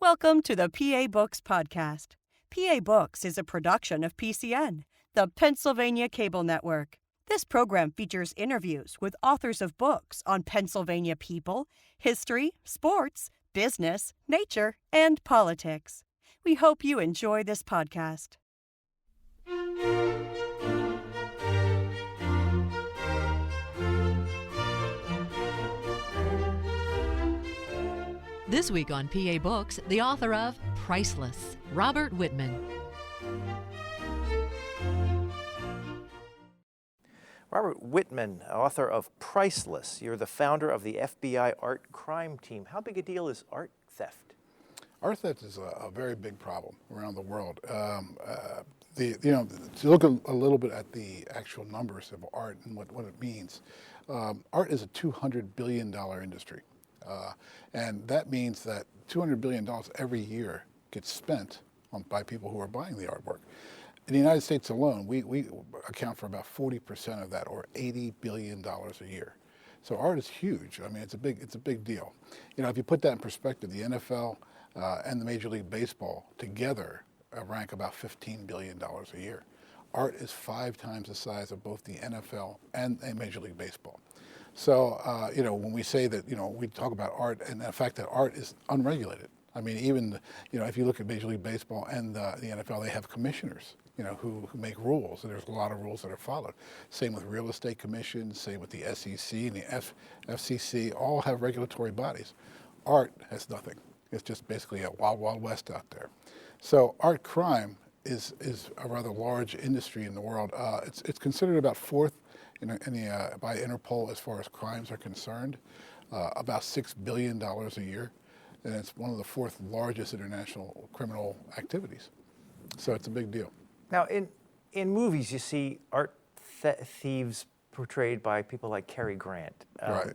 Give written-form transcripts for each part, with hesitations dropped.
Welcome to the PA Books Podcast. PA Books is a production of PCN, the Pennsylvania Cable Network. This program features interviews with authors of books on Pennsylvania people, history, sports, business, nature, and politics. We hope you enjoy this podcast. This week on PA Books, the author of Priceless, Robert Wittman. Robert Wittman, author of Priceless. You're the founder of the FBI art crime team. How big a deal is art theft? Art theft is a very big problem around the world. To look a little bit at the actual numbers of art and what it means, art is a $200 billion industry. And that means that $200 billion every year gets spent by people who are buying the artwork. In the United States alone, we account for about 40% of that, or $80 billion a year. So art is huge. I mean, it's a big deal. You know, if you put that in perspective, the NFL and the Major League Baseball together rank about $15 billion a year. Art is 5 times the size of both the NFL and Major League Baseball. So, when we say that, we talk about art and the fact that art is unregulated. I mean, even, if you look at Major League Baseball and the NFL, they have commissioners, who make rules, and there's a lot of rules that are followed. Same with real estate commissions, same with the SEC and the FCC, all have regulatory bodies. Art has nothing. It's just basically a wild, wild west out there. So art crime is a rather large industry in the world. It's considered about fourth by Interpol as far as crimes are concerned, about $6 billion a year, and it's one of the 4th largest international criminal activities. So it's a big deal. Now, in movies, you see art thieves portrayed by people like Cary Grant. Right.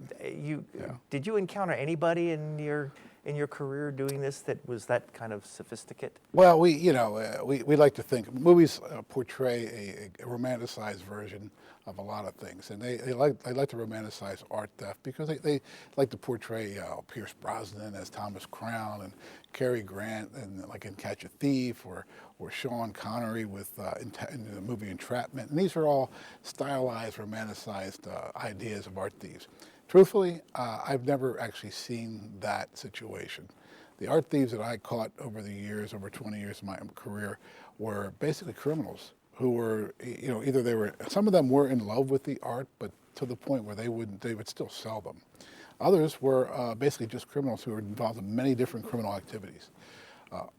Did you encounter anybody in your career doing this that was that kind of sophisticate? Well, we like to think movies portray a romanticized version of a lot of things, and they like to romanticize art theft because they like to portray Pierce Brosnan as Thomas Crown and Cary Grant and like in Catch a Thief or Sean Connery with in the movie Entrapment, and these are all stylized, romanticized ideas of art thieves. Truthfully, I've never actually seen that situation. The art thieves that I caught over the years, over 20 years of my career, were basically criminals who were, some of them were in love with the art, but to the point where they would still sell them. Others were basically just criminals who were involved in many different criminal activities.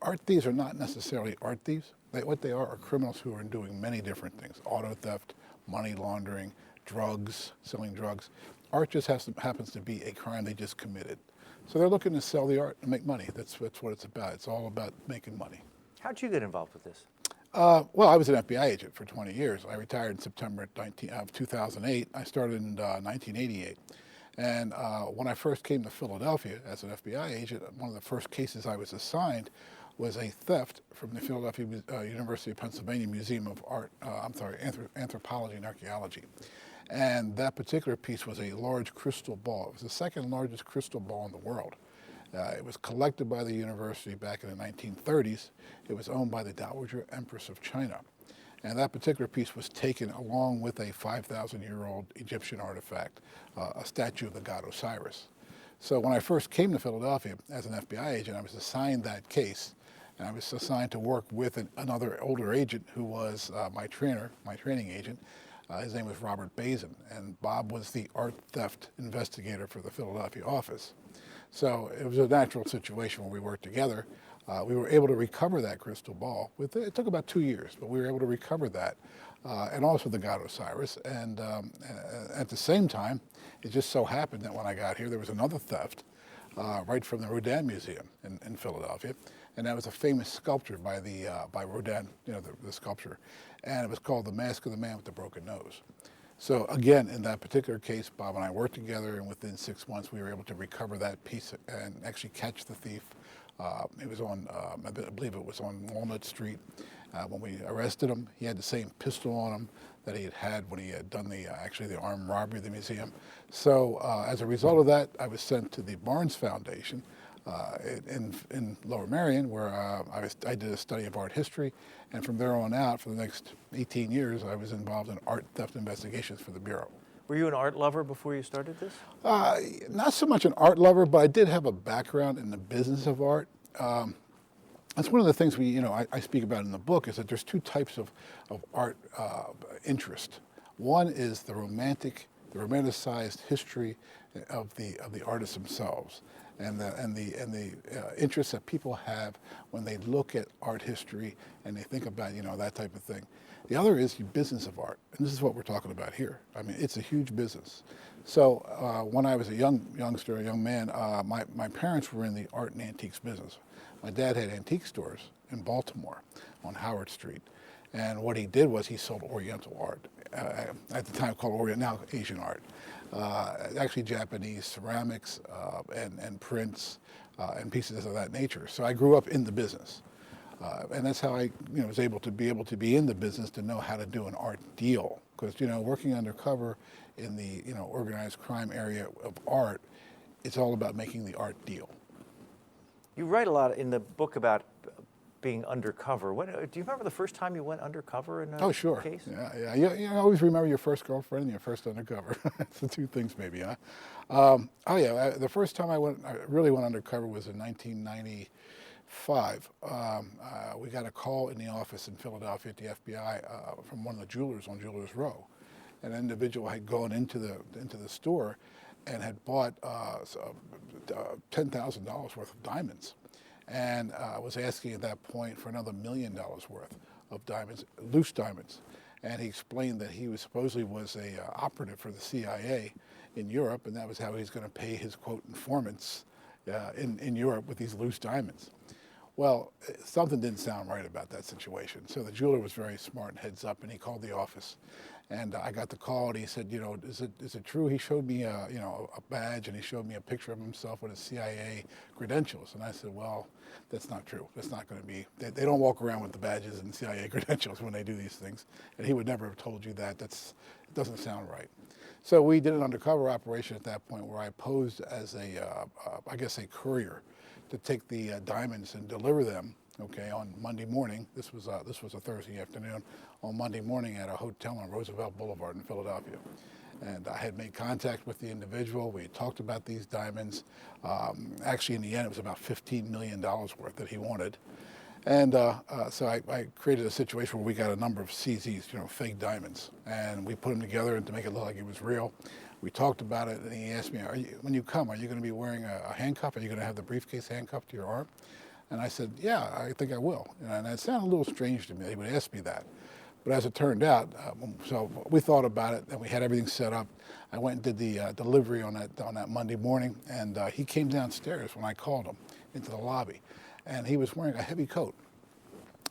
Art thieves are not necessarily art thieves. What they are criminals who are doing many different things: auto theft, money laundering, drugs, selling drugs. Art just happens to be a crime they just committed. So they're looking to sell the art and make money. That's what it's about. It's all about making money. How'd you get involved with this? Well, I was an FBI agent for 20 years. I retired in September of 2008. I started in 1988. And when I first came to Philadelphia as an FBI agent, one of the first cases I was assigned was a theft from the Philadelphia University of Pennsylvania Museum of Anthropology and Archaeology. And that particular piece was a large crystal ball. It was the second largest crystal ball in the world. It was collected by the university back in the 1930s. It was owned by the Dowager Empress of China. And that particular piece was taken along with a 5,000-year-old Egyptian artifact, a statue of the god Osiris. So when I first came to Philadelphia as an FBI agent, I was assigned that case. And I was assigned to work with another older agent who was my training agent. His name was Robert Bazin, and Bob was the art theft investigator for the Philadelphia office. So it was a natural situation where we worked together. We were able to recover that crystal ball. It took about 2 years, but we were able to recover that, and also the god Osiris. And at the same time, it just so happened that when I got here, there was another theft right from the Rodin Museum in Philadelphia. And that was a famous sculpture by Rodin, the sculpture. And it was called The Mask of the Man with the Broken Nose. So again, in that particular case, Bob and I worked together, and within 6 months, we were able to recover that piece and actually catch the thief. It was on, I believe it was on Walnut Street. When we arrested him, he had the same pistol on him that he had when he had done the armed robbery of the museum. So as a result of that, I was sent to the Barnes Foundation in Lower Merion, where I did a study of art history, and from there on out, for the next 18 years, I was involved in art theft investigations for the Bureau. Were you an art lover before you started this? Not so much an art lover, but I did have a background in the business of art. That's one of the things I speak about in the book, is that there's two types of art interest. One is the romanticized history of the artists themselves, and the interest that people have when they look at art history and they think about that type of thing. The other is the business of art, and this is what we're talking about here. I mean, it's a huge business. So when I was a young man, my parents were in the art and antiques business. My dad had antique stores in Baltimore on Howard Street. And what he did was he sold Oriental art, at the time called Orient, now Asian art. Actually Japanese ceramics and prints and pieces of that nature. So I grew up in the business. And that's how I was able to be in the business, to know how to do an art deal. Because working undercover in the organized crime area of art, it's all about making the art deal. You write a lot in the book about being undercover. Do you remember the first time you went undercover in a Oh, sure. case? Yeah. You always remember your first girlfriend and your first undercover. That's the two things, maybe, huh? The first time I really went undercover was in 1995. We got a call in the office in Philadelphia at the FBI from one of the jewelers on Jewelers Row. An individual had gone into the store and had bought $10,000 worth of diamonds, and was asking at that point for another $1 million worth of diamonds, loose diamonds. And he explained that he supposedly was a operative for the CIA in Europe, and that was how he was going to pay his, quote, informants in Europe with these loose diamonds. Well, something didn't sound right about that situation. So the jeweler was very smart and heads up, and he called the office. And I got the call, and he said, is it true? He showed me a badge, and he showed me a picture of himself with his CIA credentials. And I said, well, that's not true. That's not going to be. They don't walk around with the badges and CIA credentials when they do these things. And he would never have told you that. It doesn't sound right. So we did an undercover operation at that point, where I posed as a courier to take the diamonds and deliver them. Okay, on Monday morning. This was a Thursday afternoon. On Monday morning at a hotel on Roosevelt Boulevard in Philadelphia, and I had made contact with the individual. We had talked about these diamonds. Actually, in the end, it was about $15 million worth that he wanted, and so I created a situation where we got a number of CZs, fake diamonds, and we put them together and to make it look like it was real. We talked about it, and he asked me, when you come, are you going to be wearing a handcuff? Are you going to have the briefcase handcuffed to your arm? And I said, yeah, I think I will. And it sounded a little strange to me that he would ask me that. But as it turned out, so we thought about it, and we had everything set up. I went and did the delivery on that Monday morning, and he came downstairs when I called him into the lobby. And he was wearing a heavy coat.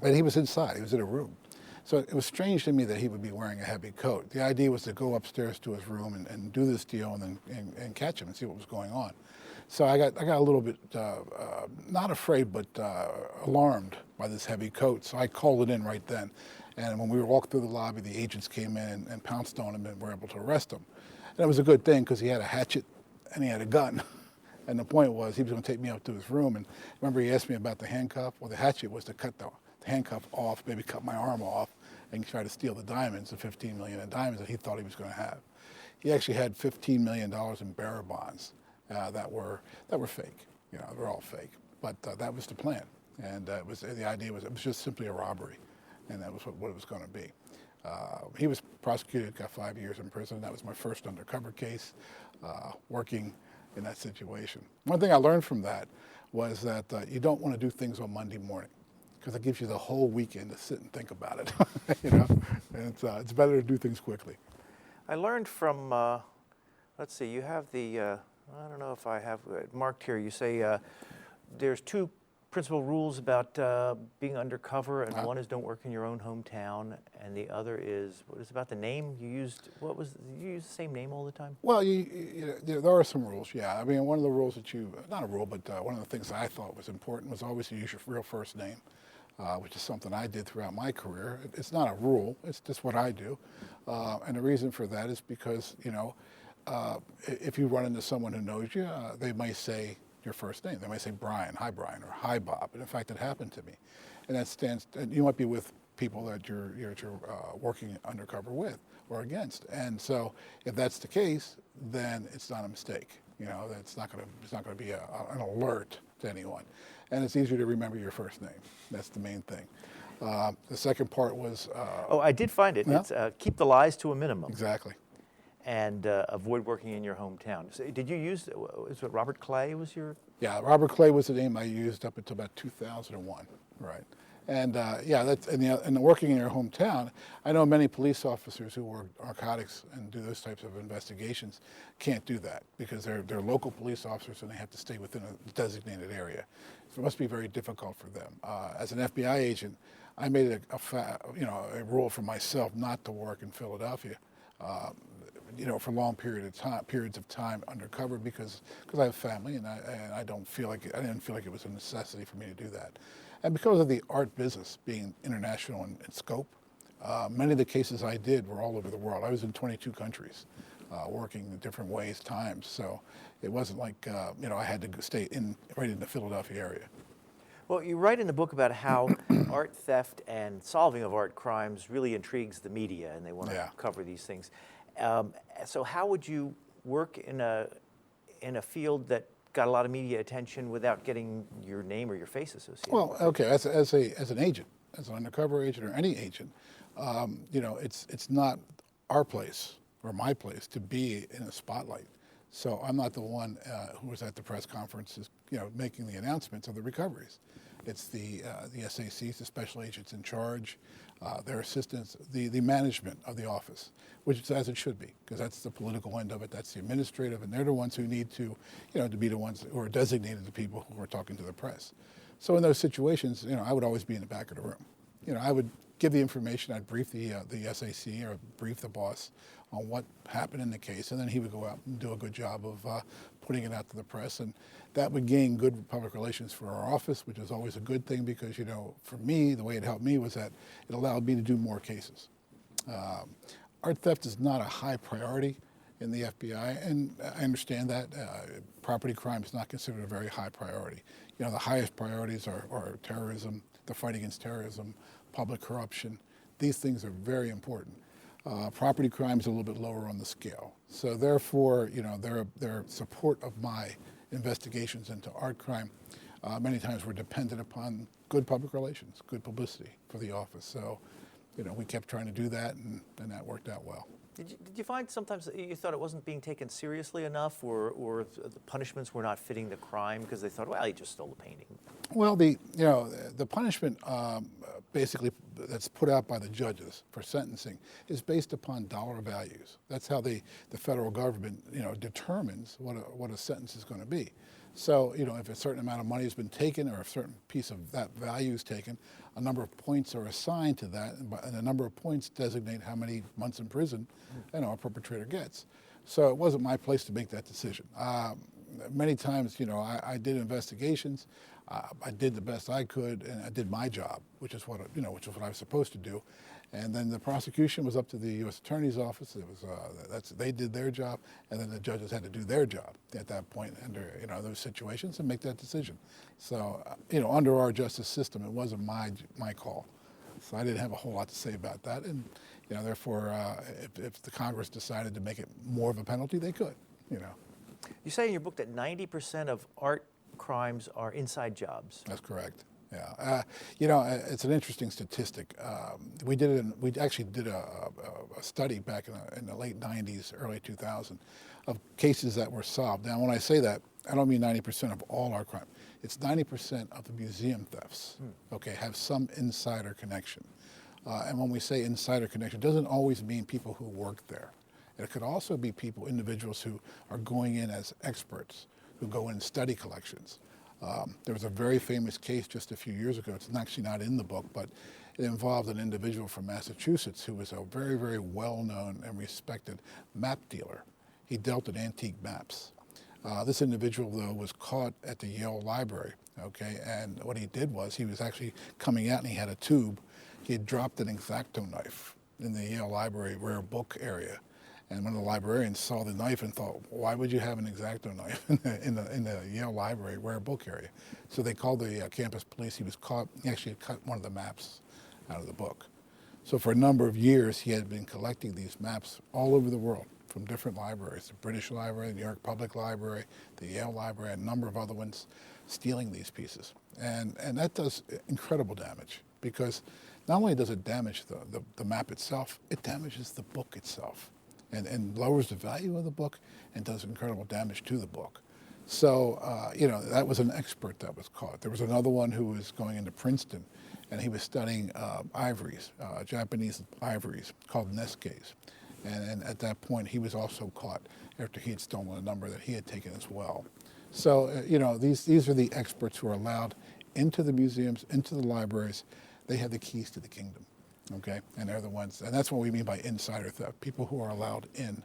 And he was inside. He was in a room. So it was strange to me that he would be wearing a heavy coat. The idea was to go upstairs to his room and do this deal and catch him and see what was going on. So I got a little bit, not afraid, but alarmed by this heavy coat. So I called it in right then. And when we walked through the lobby, the agents came in and pounced on him and were able to arrest him. And it was a good thing, because he had a hatchet and he had a gun. And the point was, he was going to take me up to his room. And remember, he asked me about the handcuff. Well, the hatchet was to cut the handcuff off, maybe cut my arm off, and try to steal the diamonds, the $15 million in diamonds that he thought he was going to have. He actually had $15 million in bearer bonds. That were fake. They were all fake. But that was the plan, and the idea was it was just simply a robbery, and that was what it was going to be. He was prosecuted, got 5 years in prison. That was my first undercover case, working in that situation. One thing I learned from that was that you don't want to do things on Monday morning, because it gives you the whole weekend to sit and think about it. And it's better to do things quickly. I learned from. Let's see. You have the. I don't know if I have it marked here. You say there's two principal rules about being undercover, and one is don't work in your own hometown, and the other is what is about the name you used. You use the same name all the time? Well, there are some rules. Yeah, I mean, one of the rules that not a rule, but one of the things I thought was important was always to use your real first name, which is something I did throughout my career. It's not a rule. It's just what I do, and the reason for that is because if you run into someone who knows you, they might say, your first name. They might say Brian, hi Brian, or hi Bob. And in fact, it happened to me. And that stands, and you might be with people that you're working undercover with or against. And so if that's the case, then it's not a mistake. You know, it's not going to be an alert to anyone. And it's easier to remember your first name. That's the main thing. The second part was... oh, I did find it. Yeah? It's keep the lies to a minimum. Exactly. And avoid working in your hometown. So did you use, is it Robert Clay was your? Yeah, Robert Clay was the name I used up until about 2001, right? And yeah, that's and working in your hometown. I know many police officers who work narcotics and do those types of investigations can't do that because they're local police officers and they have to stay within a designated area. So it must be very difficult for them. As an FBI agent, I made it a rule for myself not to work in Philadelphia. For long periods of time undercover because I have family and I didn't feel like it was a necessity for me to do that. And because of the art business being international in scope, many of the cases I did were all over the world. I was in 22 countries, working in different ways, times. So it wasn't like I had to stay right in the Philadelphia area. Well, you write in the book about how art theft and solving of art crimes really intrigues the media, and they want to cover these things. So how would you work in a field that got a lot of media attention without getting your name or your face associated? Well, okay, as an agent, as an undercover agent or any agent, it's not our place or my place to be in a spotlight. So I'm not the one who was at the press conferences, making the announcements of the recoveries. It's the SACs, the special agents in charge, their assistants, the management of the office, which is as it should be, because that's the political end of it. That's the administrative, and they're the ones who need to, to be the ones who are designated the people who are talking to the press. So in those situations, I would always be in the back of the room. I would give the information. I'd brief the SAC or brief the boss on what happened in the case, and then he would go out and do a good job of putting it out to the press, and that would gain good public relations for our office, which is always a good thing because, for me, the way it helped me was that it allowed me to do more cases. Art theft is not a high priority in the FBI, and I understand that. Property crime is not considered a very high priority. The highest priorities are terrorism, the fight against terrorism, public corruption. These things are very important. Property crime is a little bit lower on the scale. So therefore, their support of my investigations into art crime many times were dependent upon good public relations, good publicity for the office. So, we kept trying to do that, and that worked out well. Did you find sometimes that you thought it wasn't being taken seriously enough, or the punishments were not fitting the crime because they thought, well, he just stole the painting? Well, the punishment basically that's put out by the judges for sentencing is based upon dollar values. That's how the federal government determines what a sentence is going to be. So if a certain amount of money has been taken or a certain piece of that value is taken, a number of points are assigned to that, and a number of points designate how many months in prison a perpetrator gets. So it wasn't my place to make that decision. Many times, I did investigations. I did the best I could, and I did my job, which is what I was supposed to do. And then the prosecution was up to the U.S. Attorney's Office. It was they did their job, and then the judges had to do their job at that point under those situations and make that decision. So under our justice system, it wasn't my call. So I didn't have a whole lot to say about that, and therefore, if the Congress decided to make it more of a penalty, they could. You say in your book that 90% of art crimes are inside jobs. That's correct. Yeah, it's an interesting statistic. We actually did a study back in the late 90s, early 2000, of cases that were solved. Now, when I say that, I don't mean 90% of all our crime. It's 90% of the museum thefts. Okay, have some insider connection. And when we say insider connection, it doesn't always mean people who work there. It could also be individuals who are going in as experts, who go in and study collections. There was a very famous case just a few years ago. It's actually not in the book, but it involved an individual from Massachusetts who was a very, very well-known and respected map dealer. He dealt in antique maps. This individual, though, was caught at the Yale Library, okay? And what he did was he was actually coming out and he had a tube. He had dropped an X-Acto knife in the Yale Library rare book area. And one of the librarians saw the knife and thought, why would you have an X-Acto knife in the Yale Library rare book area? So they called the campus police. He was caught. He actually had cut one of the maps out of the book. So for a number of years, he had been collecting these maps all over the world from different libraries, the British Library, the New York Public Library, the Yale Library, and a number of other ones, stealing these pieces. And that does incredible damage, because not only does it damage the map itself, it damages the book itself and lowers the value of the book and does incredible damage to the book. So, that was an expert that was caught. There was another one who was going into Princeton, and he was studying ivories, Japanese ivories called neskes. And at that point, he was also caught after he had stolen a number that he had taken as well. So, these are the experts who are allowed into the museums, into the libraries. They have the keys to the kingdom, okay? And they're the ones, and that's what we mean by insider theft, people who are allowed in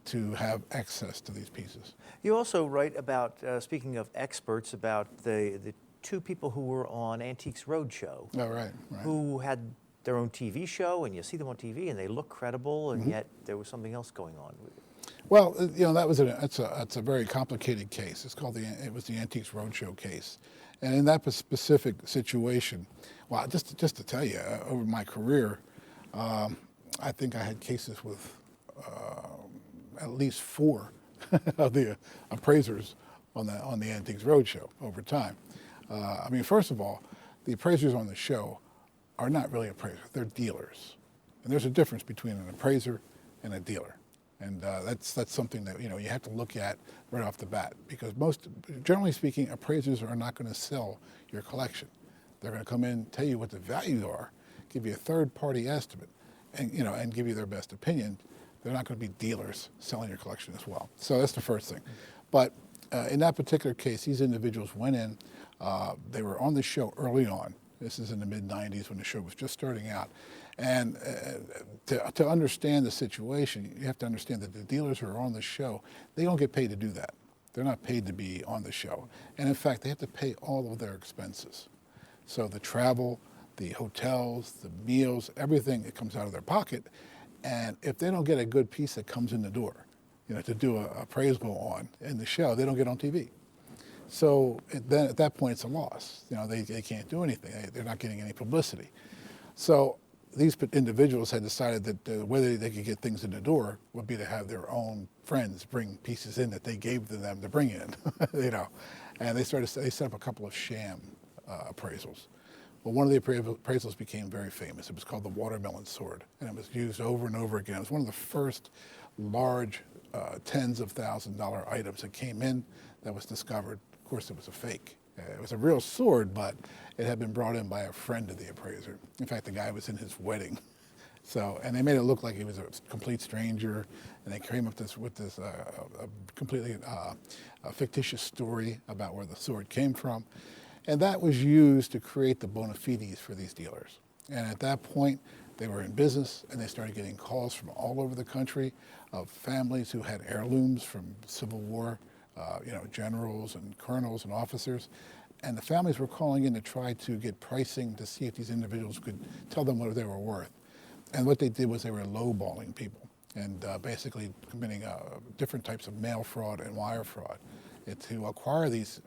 to have access to these pieces. You also write about, speaking of experts, about the two people who were on Antiques Roadshow. Oh, right. Who had their own TV show, and you see them on TV, and they look credible, and yet there was something else going on. Well, that was that's a very complicated case. It was the Antiques Roadshow case, and in that specific situation, well, just to tell you, over my career, I think I had cases with at least 4 of the appraisers on the Antiques Roadshow over time. First of all, the appraisers on the show are not really appraisers; they're dealers, and there's a difference between an appraiser and a dealer. And that's something that you have to look at right off the bat, because generally speaking, appraisers are not going to sell your collection. They're going to come in, tell you what the values are, give you a third-party estimate, and give you their best opinion. They're not going to be dealers selling your collection as well. So that's the first thing. But in that particular case, these individuals went in. They were on the show early on. This is in the mid-'90s when the show was just starting out. And to understand the situation, you have to understand that the dealers who are on the show, they don't get paid to do that. They're not paid to be on the show. And in fact, they have to pay all of their expenses. So the travel, the hotels, the meals, everything that comes out of their pocket. And if they don't get a good piece that comes in the door, to do a appraisal on in the show, they don't get on TV. So then at that point, it's a loss. They can't do anything. They're not getting any publicity. So these individuals had decided that the way they could get things in the door would be to have their own friends bring pieces in that they gave to them to bring in, And they set up a couple of sham appraisals. Well, one of the appraisals became very famous. It was called the watermelon sword, and it was used over and over again. It was one of the first large tens of $1,000 items that came in that was discovered. Of course, it was a fake. It was a real sword, but it had been brought in by a friend of the appraiser. In fact, the guy was in his wedding. And they made it look like he was a complete stranger, and they came up with this completely fictitious story about where the sword came from. And that was used to create the bona fides for these dealers. And at that point, they were in business, and they started getting calls from all over the country of families who had heirlooms from Civil War, generals and colonels and officers. And the families were calling in to try to get pricing to see if these individuals could tell them what they were worth. And what they did was they were lowballing people and basically committing different types of mail fraud and wire fraud to acquire these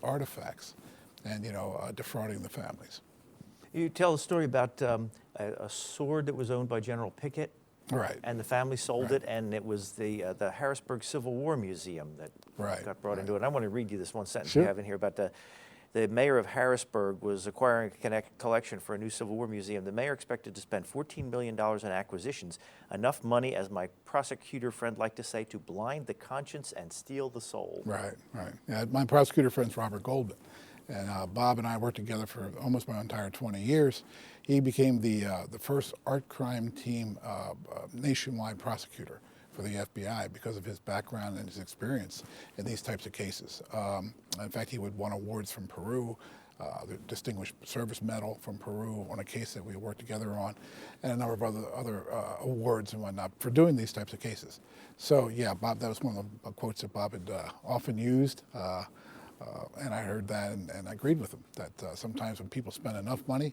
artifacts and defrauding the families. You tell a story about a sword that was owned by General Pickett. Right. And the family sold it, and it was the Harrisburg Civil War Museum that got brought into it. And I want to read you this one sentence you have in here about the mayor of Harrisburg was acquiring a collection for a new Civil War museum. The mayor expected to spend $14 million in acquisitions, enough money, as my prosecutor friend liked to say, to blind the conscience and steal the soul. Right. Yeah, my prosecutor friend's Robert Goldman. And Bob and I worked together for almost my entire 20 years. He became the first art crime team nationwide prosecutor for the FBI because of his background and his experience in these types of cases. In fact, he would won awards from Peru, the Distinguished Service Medal from Peru on a case that we worked together on, and a number of other awards and whatnot for doing these types of cases. So yeah, Bob, that was one of the quotes that Bob had often used. And I heard that and I agreed with him that sometimes when people spend enough money,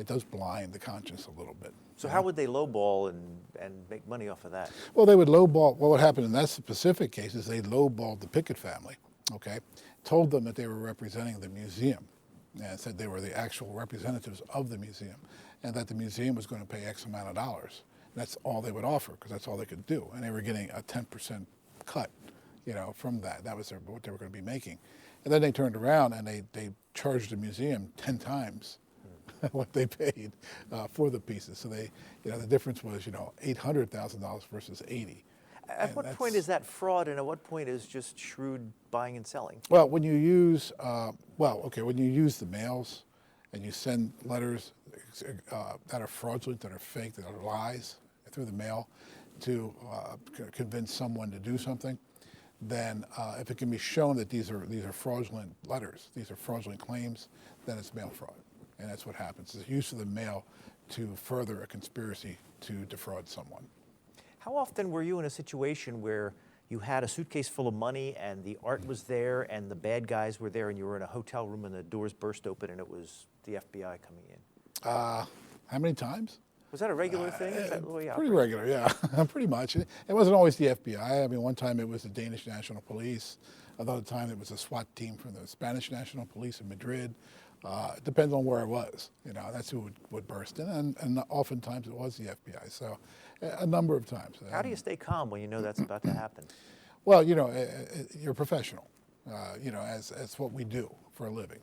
it does blind the conscience a little bit. So how would they lowball and make money off of that? Well, they would lowball. Well, what happened in that specific case is they lowballed the Pickett family, okay? Told them that they were representing the museum and said they were the actual representatives of the museum and that the museum was going to pay X amount of dollars. That's all they would offer because that's all they could do. And they were getting a 10% cut, from that. That was what they were going to be making. And then they turned around and they charged the museum 10 times what they paid for the pieces. So they, the difference was, $800,000 versus 80. At what point is that fraud, and at what point is just shrewd buying and selling? Well, when you use, when you use the mails and you send letters that are fraudulent, that are fake, that are lies through the mail to convince someone to do something, then if it can be shown that these are fraudulent letters, these are fraudulent claims, then it's mail fraud. And that's what happens. It's the use of the mail to further a conspiracy to defraud someone. How often were you in a situation where you had a suitcase full of money and the art was there and the bad guys were there and you were in a hotel room and the doors burst open and it was the FBI coming in? How many times? Was that a regular thing? Is that the way you Pretty operate? regular, yeah, pretty much. It wasn't always the FBI. I mean, one time it was the Danish National Police. Another time it was a SWAT team from the Spanish National Police in Madrid. It depends on where I was. That's who would burst in, and oftentimes it was the FBI. So, a number of times. How do you stay calm when you know that's about to happen? Well, you're a professional. As what we do for a living.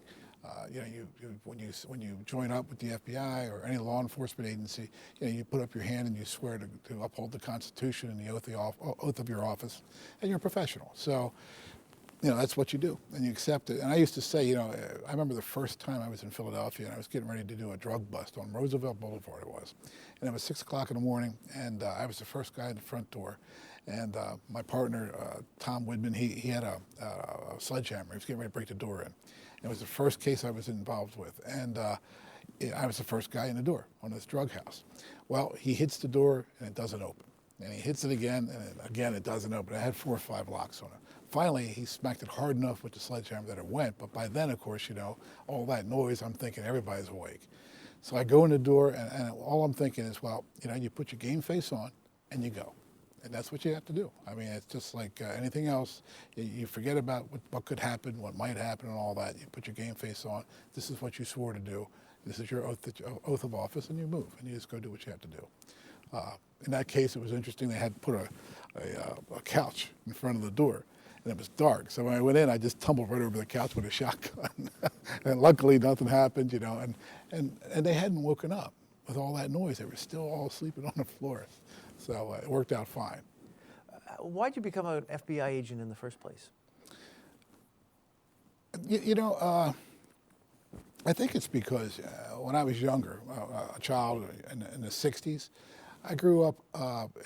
When you join up with the FBI or any law enforcement agency, you put up your hand and you swear to uphold the Constitution and the oath of your office, and you're a professional. So, that's what you do, and you accept it. And I used to say, I remember the first time I was in Philadelphia and I was getting ready to do a drug bust on Roosevelt Boulevard. It was, and it was 6 o'clock in the morning, and I was the first guy in the front door. And my partner, Tom Wittman, he had a sledgehammer. He was getting ready to break the door in. It was the first case I was involved with, and I was the first guy in the door on this drug house. Well, he hits the door, and it doesn't open. And he hits it again, and again it doesn't open. It had 4 or 5 locks on it. Finally, he smacked it hard enough with the sledgehammer that it went, but by then, of course, all that noise, I'm thinking everybody's awake. So I go in the door, and all I'm thinking is, well, you put your game face on, and you go. And that's what you have to do. I mean, it's just like anything else. You forget about what could happen, what might happen, and all that. You put your game face on. This is what you swore to do. This is your oath of office, and you move, and you just go do what you have to do. In that case, it was interesting. They had put a couch in front of the door, and it was dark. So when I went in, I just tumbled right over the couch with a shotgun. And luckily, nothing happened, and they hadn't woken up with all that noise. They were still all sleeping on the floor. So it worked out fine. Why'd you become an FBI agent in the first place? I think it's because when I was younger, a child in the 60s, I grew up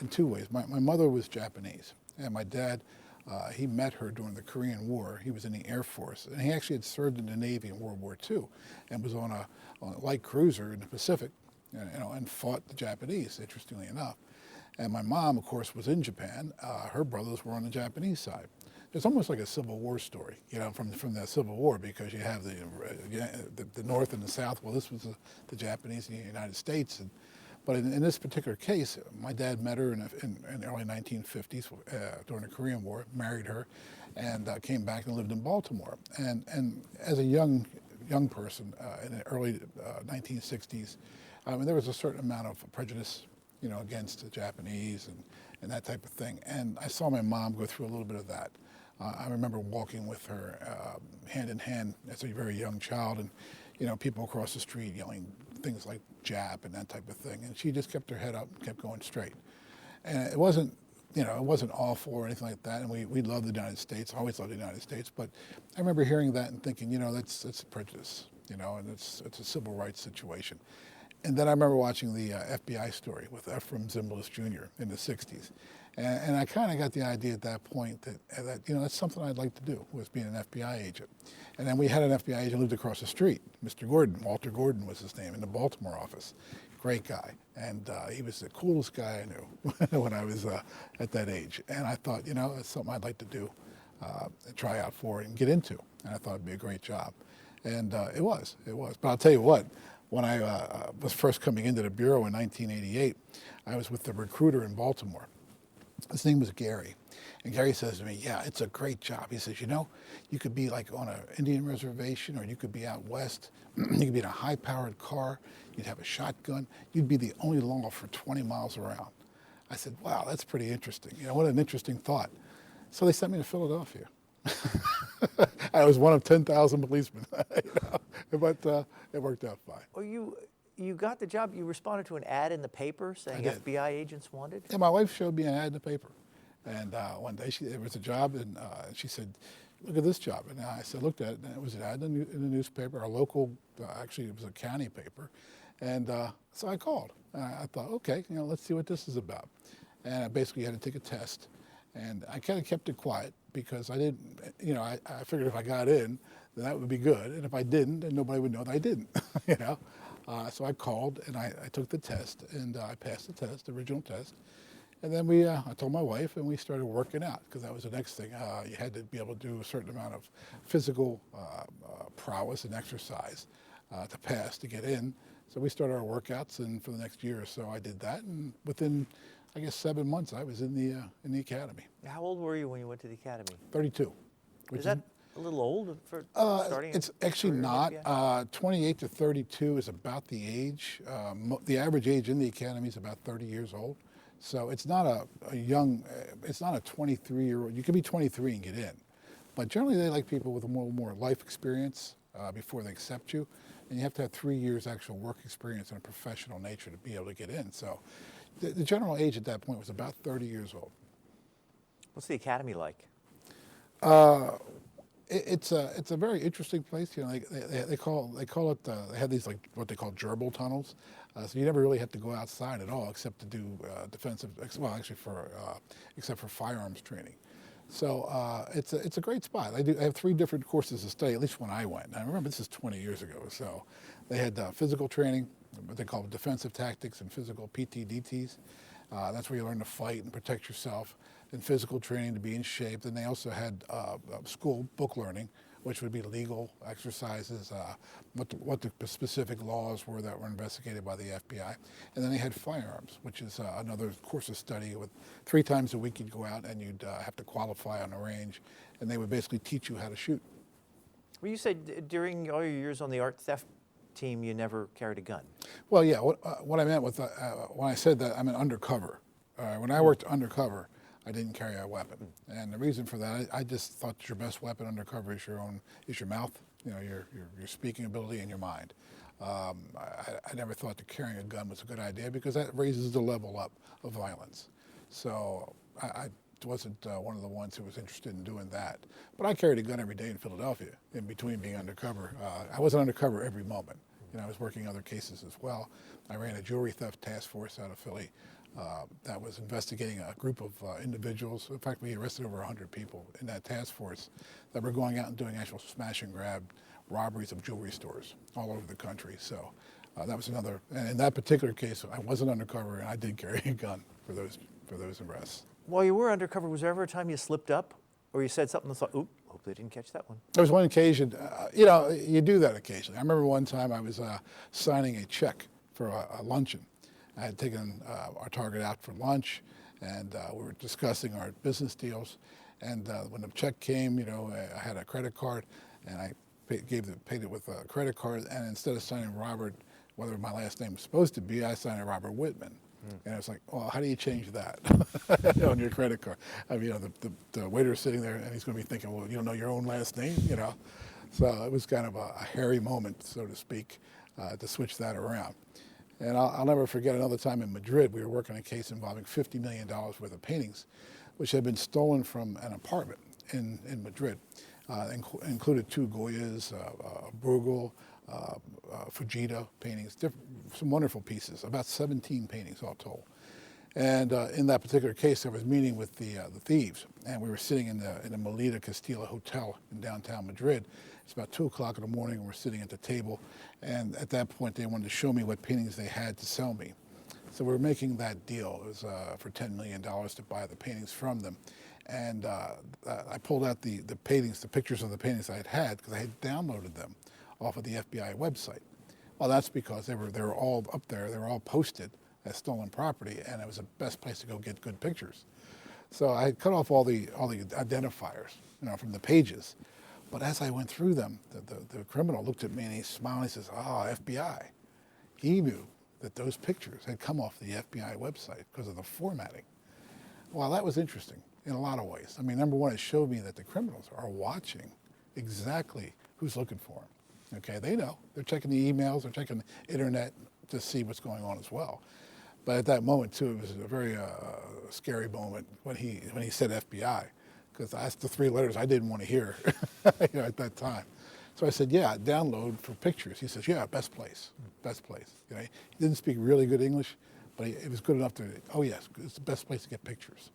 in 2 ways. My mother was Japanese, and my dad, he met her during the Korean War. He was in the Air Force, and he actually had served in the Navy in World War II and was on a light cruiser in the Pacific, and fought the Japanese, interestingly enough. And my mom, of course, was in Japan. Her brothers were on the Japanese side. It's almost like a Civil War story, from the Civil War, because you have the North and the South. Well, this was the Japanese in the United States. But in this particular case, my dad met her in the early 1950s during the Korean War, married her, and came back and lived in Baltimore. And as a young person in the early 1960s, there was a certain amount of prejudice against the Japanese and that type of thing. And I saw my mom go through a little bit of that. I remember walking with her hand in hand as a very young child, and people across the street yelling things like Jap and that type of thing. And she just kept her head up and kept going straight. And it wasn't awful or anything like that. And we loved the United States, always loved the United States. But I remember hearing that and thinking, that's prejudice, and it's a civil rights situation. And then I remember watching the FBI story with Ephraim Zimbalist Jr. in the 60s. And I kind of got the idea at that point that that's something I'd like to do, was being an FBI agent. And then we had an FBI agent who lived across the street, Mr. Gordon. Walter Gordon was his name, in the Baltimore office. Great guy. And he was the coolest guy I knew when I was at that age. And I thought, that's something I'd like to do, try out for and get into. And I thought it'd be a great job. And it was. But I'll tell you what, when I was first coming into the Bureau in 1988, I was with the recruiter in Baltimore. His name was Gary. And Gary says to me, yeah, it's a great job. He says, you know, you could be like on an Indian reservation, or you could be out west. You could be in a high-powered car. You'd have a shotgun. You'd be the only law for 20 miles around. I said, wow, that's pretty interesting. You know, what an interesting thought. So they sent me to Philadelphia. I was one of 10,000 policemen, you know, but it worked out fine. Well, you got the job. You responded to an ad in the paper saying FBI agents wanted? Yeah, my wife showed me an ad in the paper. And one day there was a job, and she said, look at this job. And I said, looked at it, and it was an ad in the newspaper, our local, actually it was a county paper. And so I called. And I thought, okay, you know, let's see what this is about. And I basically had to take a test. And I kind of kept it quiet because I didn't, you know, I figured if I got in, then that would be good. And if I didn't, then nobody would know that I didn't, you know. So I called, and I took the test, and I passed the test, the original test. And then I told my wife, and we started working out, because that was the next thing. You had to be able to do a certain amount of physical prowess and exercise to pass, to get in. So we started our workouts, and for the next year or so, I did that. And within, I guess, 7 months, I was in the academy. How old were you when you went to the academy? 32. Is that a little old for starting? It's actually not. 28 to 32 is about the age. The average age in the academy is about 30 years old. So it's not a young, it's not a 23-year-old. You can be 23 and get in. But generally they like people with a more life experience before they accept you. And you have to have 3 years actual work experience in a professional nature to be able to get in. So the general age at that point was about 30 years old. What's the academy like? It's a very interesting place. You know, they call it they have these like what they call gerbil tunnels. So you never really have to go outside at all except to do defensive. Well, actually except for firearms training. So it's a great spot. I have 3 different courses to study. At least when I went. And I remember this is 20 years ago. So they had physical training, what they call defensive tactics, and physical PTDTs. That's where you learn to fight and protect yourself. And physical training to be in shape. Then they also had school book learning, which would be legal exercises, what the specific laws were that were investigated by the FBI. And then they had firearms, which is another course of study. With 3 times a week you'd go out and you'd have to qualify on the range, and they would basically teach you how to shoot. Well, you said during all your years on the art theft team, you never carried a gun. Well, yeah. What I meant with when I said that, I meant undercover. When I worked undercover, I didn't carry a weapon, and the reason for that, I just thought your best weapon undercover is your mouth, you know, your speaking ability and your mind. I never thought that carrying a gun was a good idea because that raises the level up of violence. So I wasn't one of the ones who was interested in doing that. But I carried a gun every day in Philadelphia in between being undercover. I wasn't undercover every moment. You know, I was working other cases as well. I ran a jewelry theft task force out of Philly. That was investigating a group of individuals. In fact, we arrested over 100 people in that task force that were going out and doing actual smash and grab robberies of jewelry stores all over the country. So that was another, and in that particular case, I wasn't undercover and I did carry a gun for those arrests. While you were undercover, was there ever a time you slipped up or you said something and thought, oop, hope they didn't catch that one? There was one occasion, you know, you do that occasionally. I remember one time I was signing a check for a luncheon. I had taken our target out for lunch, and we were discussing our business deals. And when the check came, you know, I had a credit card, and I paid it with a credit card. And instead of signing Robert, whether my last name was supposed to be, I signed Robert Wittman. And I was like, well, how do you change that on your credit card? I mean, you know, the waiter's sitting there, and he's going to be thinking, well, you don't know your own last name, you know. So it was kind of a hairy moment, so to speak, to switch that around. And I'll never forget another time in Madrid, we were working on a case involving $50 million worth of paintings, which had been stolen from an apartment in Madrid. Included 2 Goyas, Bruegel, Fujita paintings, some wonderful pieces, about 17 paintings all told. And in that particular case, I was meeting with the thieves, and we were sitting in the Melita Castilla Hotel in downtown Madrid. It's about 2 o'clock in the morning, and we're sitting at the table. And at that point, they wanted to show me what paintings they had to sell me. So we were making that deal. It was for $10 million to buy the paintings from them. And I pulled out the paintings, the pictures of the paintings I had because I had downloaded them off of the FBI website. Well, that's because they were all up there. They were all posted as stolen property, and it was the best place to go get good pictures. So I had cut off all the identifiers, from the pages. But as I went through them, the criminal looked at me and he smiled and he says, FBI. He knew that those pictures had come off the FBI website because of the formatting. Well, that was interesting in a lot of ways. I mean, number one, it showed me that the criminals are watching exactly who's looking for them. Okay, they know. They're checking the emails, they're checking the internet to see what's going on as well. But at that moment, too, it was a very scary moment when he said FBI, because that's the three letters I didn't want to hear at that time. So I said, yeah, download for pictures. He says, yeah, best place, best place. He didn't speak really good English, but it was good enough to, oh yes, it's the best place to get pictures.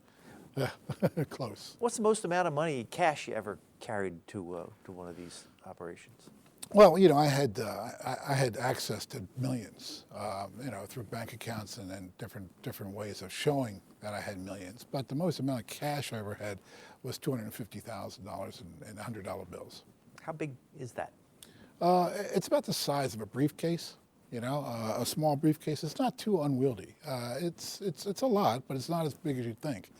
Close. What's the most amount of money, cash, you ever carried to one of these operations? Well, I had access to millions, through bank accounts and different ways of showing that I had millions. But the most amount of cash I ever had was $250,000 in $100 bills. How big is that? It's about the size of a briefcase. A small briefcase. It's not too unwieldy. It's a lot, but it's not as big as you'd think.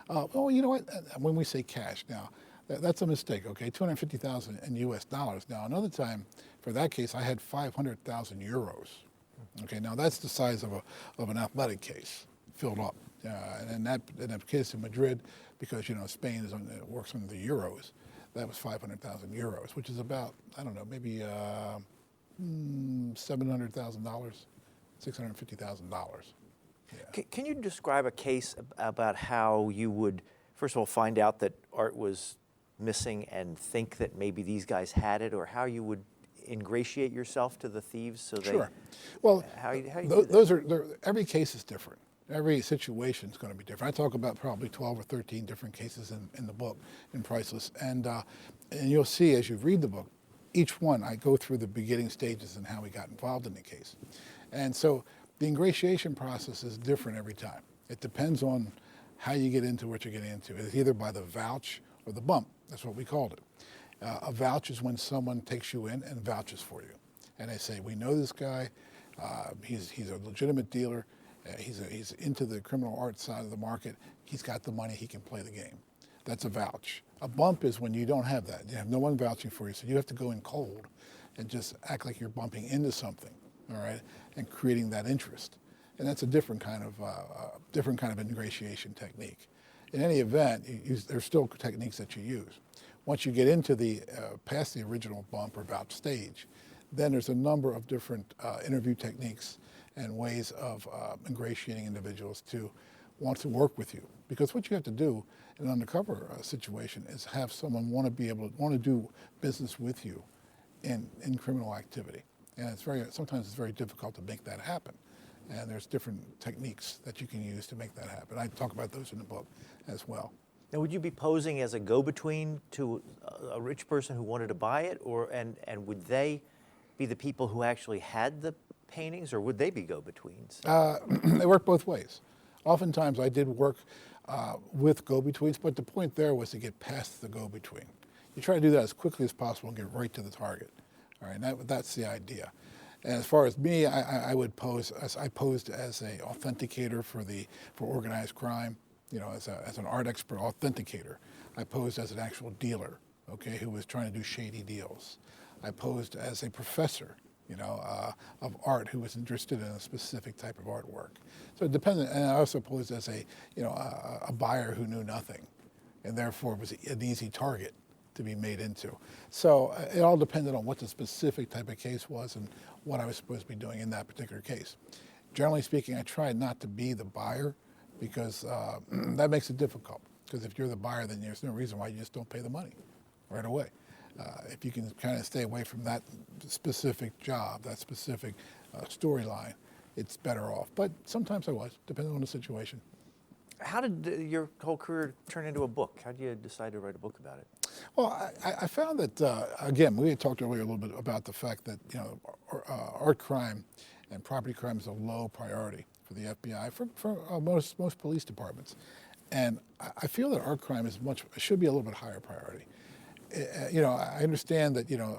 Well, you know what? When we say cash now, that's a mistake, okay? 250,000 in U.S. dollars. Now, another time, for that case, I had 500,000 euros. Okay, now that's the size of an athletic case filled up. And in that case in Madrid, because Spain works on the euros, that was 500,000 euros, which is about, I don't know, maybe $700,000, $650,000. Yeah. Can you describe a case about how you would, first of all, find out that art was missing and think that maybe these guys had it, or how you would ingratiate yourself to the thieves so they... Sure. Well, how you those are, every case is different. Every situation is going to be different. I talk about probably 12 or 13 different cases in the book, in Priceless. And you'll see as you read the book, each one I go through the beginning stages and how we got involved in the case. And so the ingratiation process is different every time. It depends on how you get into what you're getting into. It's either by the vouch or the bump. That's what we called it. A vouch is when someone takes you in and vouches for you. And they say, we know this guy, he's a legitimate dealer, he's into the criminal art side of the market, he's got the money, he can play the game. That's a vouch. A bump is when you don't have that. You have no one vouching for you, so you have to go in cold and just act like you're bumping into something, all right, and creating that interest. And that's a different kind of ingratiation technique. In any event, there's still techniques that you use. Once you get into the past the original bump or vouch stage, then there's a number of different interview techniques and ways of ingratiating individuals to want to work with you. Because what you have to do in an undercover situation is have someone want to do business with you in criminal activity. And sometimes it's very difficult to make that happen. And there's different techniques that you can use to make that happen. I talk about those in the book as well. Now, would you be posing as a go-between to a rich person who wanted to buy it, and would they be the people who actually had the paintings, or would they be go-betweens? They work both ways. Oftentimes I did work with go-betweens, but the point there was to get past the go-between. You try to do that as quickly as possible and get right to the target. All right, that's the idea. And as far as me, I would pose as I posed as a authenticator for organized crime, as an art expert authenticator. I posed as an actual dealer, okay, who was trying to do shady deals. I posed as a professor, of art who was interested in a specific type of artwork. So it depended, and I also posed as a buyer who knew nothing, and therefore was an easy target to be made into. So it all depended on what the specific type of case was and what I was supposed to be doing in that particular case. Generally speaking, I tried not to be the buyer because that makes it difficult. Because if you're the buyer, then there's no reason why you just don't pay the money right away. If you can kind of stay away from that specific job, that specific storyline, it's better off. But sometimes I was, depending on the situation. How did your whole career turn into a book? How did you decide to write a book about it? Well, I found that, again, we had talked earlier a little bit about the fact that, art crime and property crime is a low priority for the FBI, for most police departments. And I feel that art crime should be a little bit higher priority. you know, I understand that, you know,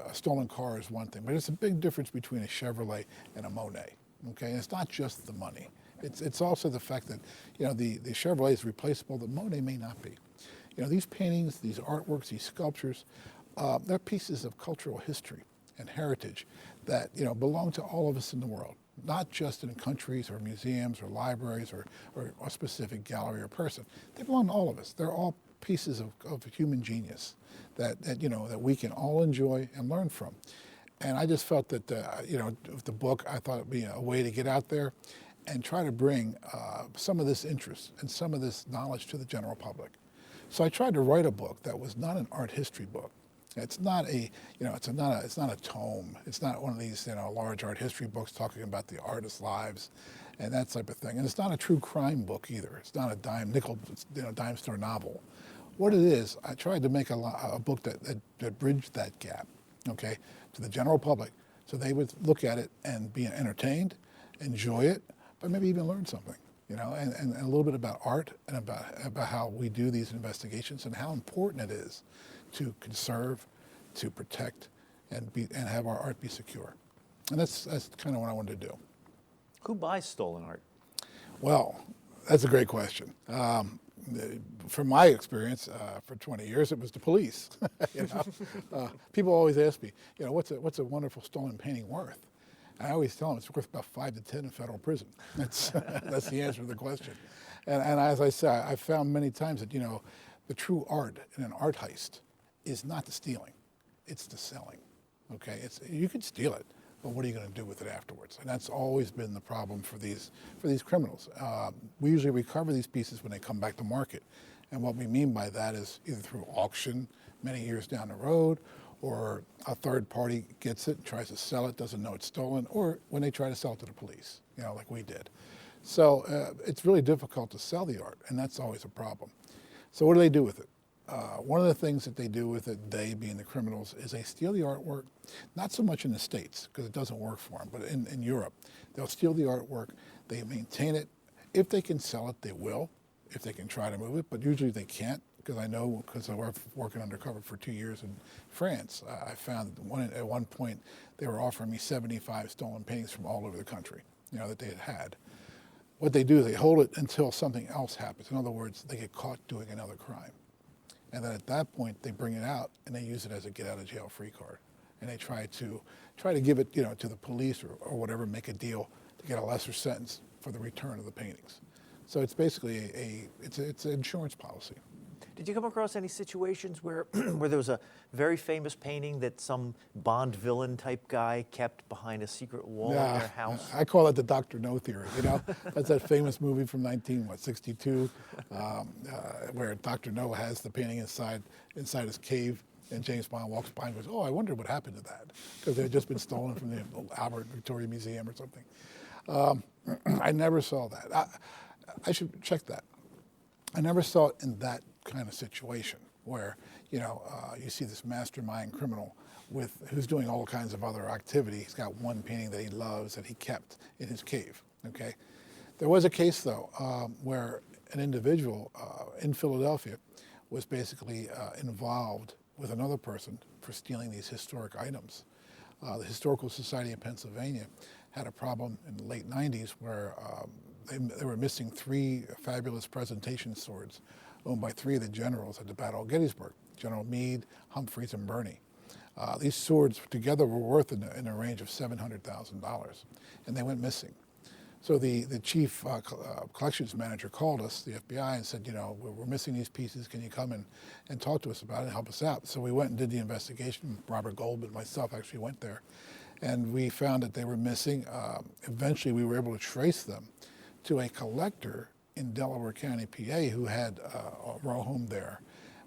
a stolen car is one thing, but it's a big difference between a Chevrolet and a Monet, okay? And it's not just the money. It's also the fact that, you know, the Chevrolet is replaceable, the Monet may not be. You know, these paintings, these artworks, these sculptures, they're pieces of cultural history and heritage that, you know, belong to all of us in the world, not just in countries or museums or libraries or a specific gallery or person. They belong to all of us. They're all pieces of human genius that, you know, that we can all enjoy and learn from. And I just felt that, you know, with the book, I thought it'd be a way to get out there and try to bring some of this interest and some of this knowledge to the general public. So I tried to write a book that was not an art history book. It's not a, you know, it's not a tome. It's not one of these, you know, large art history books talking about the artists' lives and that type of thing. And it's not a true crime book either. It's not a dime store novel. What it is, I tried to make a book that bridged that gap, okay, to the general public, so they would look at it and be entertained, enjoy it, but maybe even learn something, you know, and a little bit about art and about how we do these investigations and how important it is to conserve, to protect, and have our art be secure. And that's kind of what I wanted to do. Who buys stolen art? Well, that's a great question. From my experience, for 20 years, it was the police. You know? People always ask me, you know, what's a wonderful stolen painting worth? And I always tell them it's worth about 5 to 10 in federal prison. That's the answer to the question. And as I say, I've found many times that, you know, the true art in an art heist is not the stealing, it's the selling. Okay, you could steal it, but what are you going to do with it afterwards? And that's always been the problem for these criminals. We usually recover these pieces when they come back to market. And what we mean by that is either through auction many years down the road, or a third party gets it, tries to sell it, doesn't know it's stolen, or when they try to sell it to the police, you know, like we did. So it's really difficult to sell the art, and that's always a problem. So what do they do with it? One of the things that they do with it, they being the criminals, is they steal the artwork, not so much in the States, because it doesn't work for them, but in Europe. They'll steal the artwork, they maintain it. If they can sell it, they will, if they can try to move it, but usually they can't, because I know, because I was working undercover for 2 years in France, I found at one point they were offering me 75 stolen paintings from all over the country, you know, that they had. What they do is they hold it until something else happens. In other words, they get caught doing another crime. And then at that point, they bring it out and they use it as a get-out-of-jail-free card. And they try to give it, you know, to the police or whatever, make a deal to get a lesser sentence for the return of the paintings. So it's basically it's an insurance policy. Did you come across any situations where where there was a very famous painting that some Bond villain type guy kept behind a secret wall in their house? I call it the Dr. No theory, you know? That's that famous movie from 1962, where Dr. No has the painting inside his cave, and James Bond walks by and goes, "Oh, I wonder what happened to that," because it had just been stolen from the Albert Victoria Museum or something. I never saw that. I should check that. I never saw it in that kind of situation where, you know, you see this mastermind criminal who's doing all kinds of other activity. He's got one painting that he loves that he kept in his cave, okay? There was a case, though, where an individual in Philadelphia was basically involved with another person for stealing these historic items. The Historical Society in Pennsylvania had a problem in the late 90s where they were missing 3 fabulous presentation swords owned by 3 of the generals at the Battle of Gettysburg, General Meade, Humphreys, and Birney. These swords together were worth in a range of $700,000, and they went missing. So the chief collections manager called us, the FBI, and said, you know, we're missing these pieces. Can you come and talk to us about it and help us out? So we went and did the investigation. Robert Goldman, myself, actually went there, and we found that they were missing. Eventually, we were able to trace them to a collector in Delaware County, PA, who had a row home there.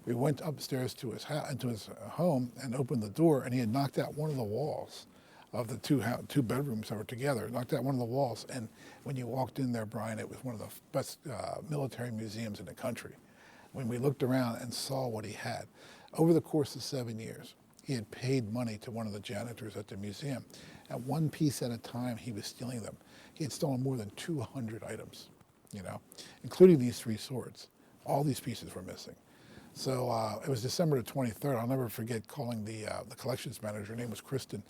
We went upstairs to his home and opened the door, and he had knocked out one of the walls of the two bedrooms that were together, knocked out one of the walls. And when you walked in there, Brian, it was one of the best military museums in the country. When we looked around and saw what he had, over the course of 7 years, he had paid money to one of the janitors at the museum. At one piece at a time, he was stealing them. He had stolen more than 200 items, you know, including these 3 swords. All these pieces were missing. So it was December the 23rd. I'll never forget calling the collections manager. Her name was Kristen.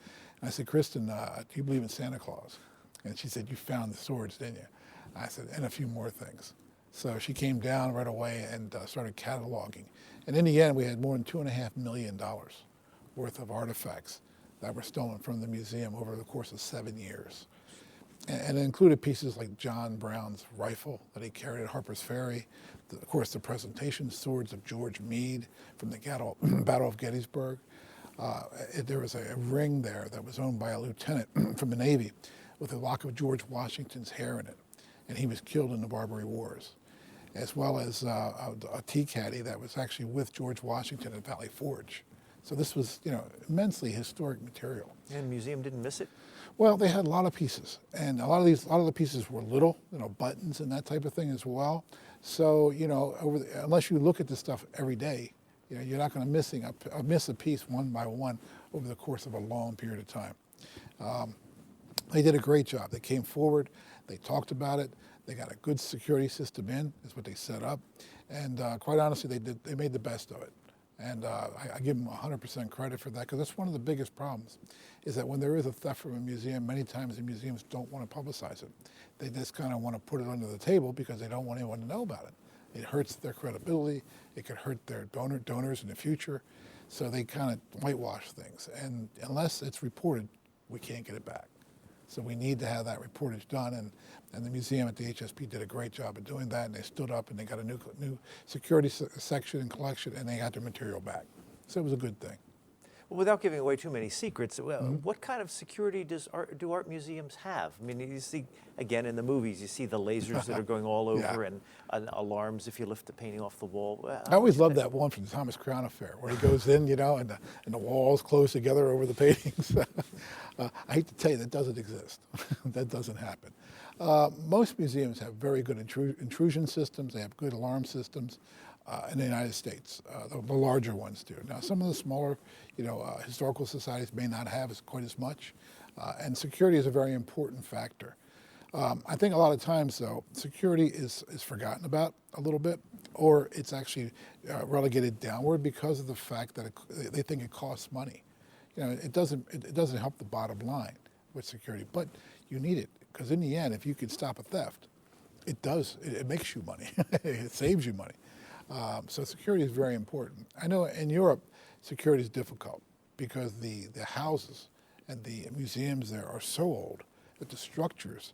And I said, Kristen, do you believe in Santa Claus? And she said, you found the swords, didn't you? I said, and a few more things. So she came down right away and started cataloging. And in the end, we had more than $2.5 million worth of artifacts that were stolen from the museum over the course of 7 years. And it included pieces like John Brown's rifle that he carried at Harper's Ferry, of course the presentation swords of George Meade from the Battle of Gettysburg. There was a ring there that was owned by a lieutenant from the Navy with a lock of George Washington's hair in it, and he was killed in the Barbary Wars, as well as a tea caddy that was actually with George Washington at Valley Forge. So this was, immensely historic material. And the museum didn't miss it? Well, they had a lot of pieces, and a lot of the pieces were little, buttons and that type of thing as well. So, unless you look at this stuff every day, you're not going to miss a piece one by one over the course of a long period of time. They did a great job. They came forward, they talked about it, they got a good security system in, is what they set up, and quite honestly, they made the best of it. And I give them 100% credit for that, because that's one of the biggest problems, is that when there is a theft from a museum, many times the museums don't want to publicize it. They just kind of want to put it under the table because they don't want anyone to know about it. It hurts their credibility. It could hurt their donors in the future. So they kind of whitewash things. And unless it's reported, we can't get it back. So we need to have that reportage done, and the museum at the HSP did a great job of doing that, and they stood up and they got a new security section and collection, and they got their material back. So it was a good thing. Well, without giving away too many secrets, what kind of security do art museums have? I mean, you see, again, in the movies, you see the lasers that are going all over and alarms if you lift the painting off the wall. I always loved that one from the Thomas Crown Affair, where he goes in, and the walls close together over the paintings. I hate to tell you, that doesn't exist. That doesn't happen. Most museums have very good intrusion systems. They have good alarm systems. In the United States, the larger ones do. Now, some of the smaller, historical societies may not have quite as much, and security is a very important factor. I think a lot of times, though, security is forgotten about a little bit, or it's actually relegated downward because of the fact that they think it costs money. It doesn't help the bottom line with security, but you need it, because in the end, if you can stop a theft, it makes you money. It saves you money. So security is very important. I know in Europe, security is difficult because the houses and the museums there are so old that the structures